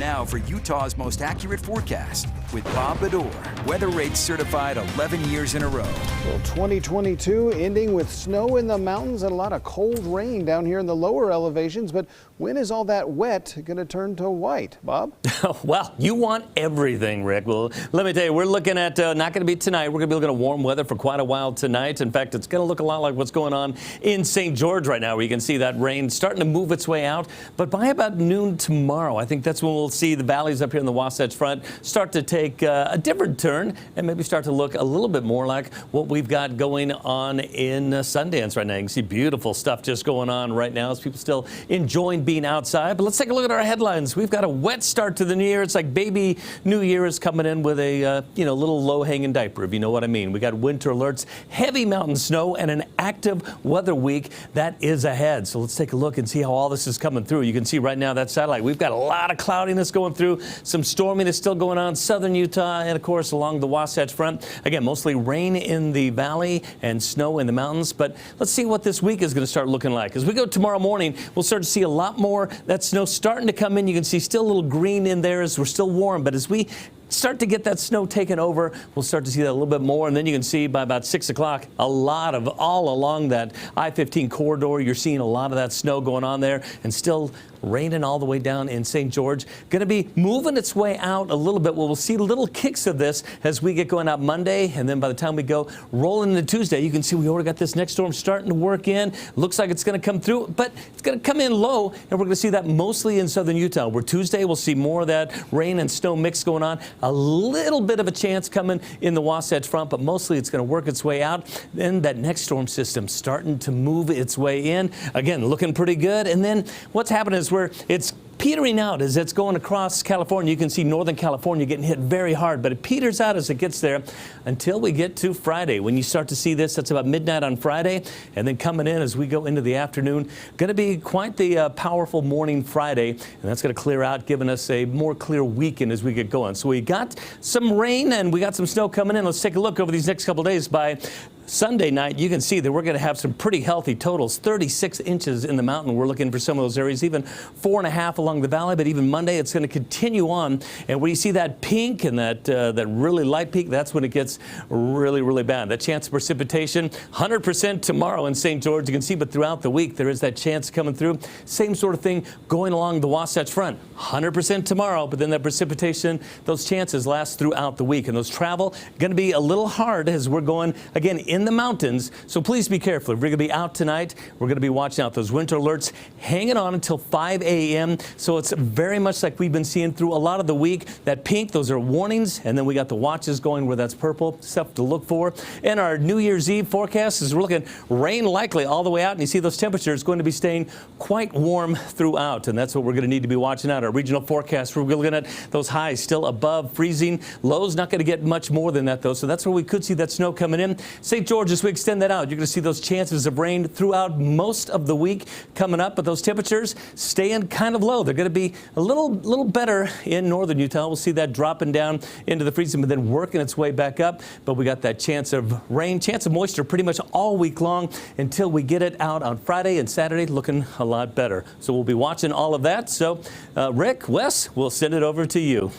now for Utah's most accurate forecast with Bob Bedore. Weather rates certified 11 years in a row. Well, 2022 ending with snow in the mountains and a lot of cold rain down here in the lower elevations. But when is all that wet going to turn to white, Bob? Well, you want everything, Rick. Well, let me tell you, we're looking at not going to be tonight. We're going to be looking at warm weather for quite a while tonight. In fact, it's going to look a lot like what's going on in St. George right now, where you can see that rain starting to move its way out. But by about noon tomorrow, I think that's when we'll see the valleys up here in the Wasatch Front start to take a different turn and maybe start to look a little bit more like what we've got going on in Sundance right now. You can see beautiful stuff just going on right now as people still enjoying being outside. But let's take a look at our headlines. We've got a wet start to the new year. It's like baby New Year is coming in with a little low-hanging diaper, if you know what I mean. We got winter alerts, heavy mountain snow, and an active weather week that is ahead. So let's take a look and see how all this is coming through. You can see right now that satellite. We've got a lot of cloudiness going through, some storminess still going on southern Utah, and of course along the Wasatch Front. Again, mostly rain in the valley and snow in the mountains. But let's see what this week is going to start looking like. As we go tomorrow morning, we'll start to see a lot more that snow starting to come in. You can see still a little green in there as we're still warm, but as we start to get that snow taken over, we'll start to see that a little bit more. And then you can see by about 6 o'clock, a lot of all along that I-15 corridor, you're seeing a lot of that snow going on there and still raining all the way down in St. George. Going to be moving its way out a little bit. We'll see little kicks of this as we get going out Monday. And then by the time we go rolling into Tuesday, you can see we already got this next storm starting to work in. Looks like it's going to come through, but it's going to come in low. And we're going to see that mostly in southern Utah, where Tuesday we'll see more of that rain and snow mix going on. A little bit of a chance coming in the Wasatch Front, but mostly it's going to work its way out. Then that next storm system starting to move its way in. Again, looking pretty good. And then what's happening is where it's petering out as it's going across California. You can see Northern California getting hit very hard, but it peters out as it gets there until we get to Friday. When you start to see this, that's about midnight on Friday, and then coming in as we go into the afternoon. Going to be quite the powerful morning Friday, and that's going to clear out, giving us a more clear weekend as we get going. So we got some rain and we got some snow coming in. Let's take a look over these next couple of days. By Sunday night, you can see that we're going to have some pretty healthy totals. 36 inches in the mountain. We're looking for some of those areas, even 4.5 along the valley. But even Monday, it's going to continue on. And when you see that pink and that really light pink, that's when it gets really, really bad. That chance of precipitation, 100% tomorrow in St. George. You can see, but throughout the week, there is that chance coming through. Same sort of thing going along the Wasatch Front. 100% tomorrow, but then that precipitation, those chances last throughout the week. And those travel going to be a little hard as we're going, again, in the mountains. So please be careful. If we're going to be out tonight, we're going to be watching out those winter alerts, hanging on until 5 a.m. So it's very much like we've been seeing through a lot of the week. That pink, those are warnings. And then we got the watches going where that's purple, stuff to look for. And our New Year's Eve forecast is we're looking rain likely all the way out. And you see those temperatures going to be staying quite warm throughout. And that's what we're going to need to be watching out. Our regional forecast, we're looking at those highs still above freezing. Lows not going to get much more than that, though. So that's where we could see that snow coming in. St. George, as we extend that out, you're going to see those chances of rain throughout most of the week coming up, but those temperatures staying kind of low. They're going to be a little better in northern Utah. We'll see that dropping down into the freezing, but then working its way back up. But we got that chance of rain, chance of moisture pretty much all week long until we get it out on Friday and Saturday, looking a lot better. So we'll be watching all of that. So Rick, Wes, we'll send it over to you.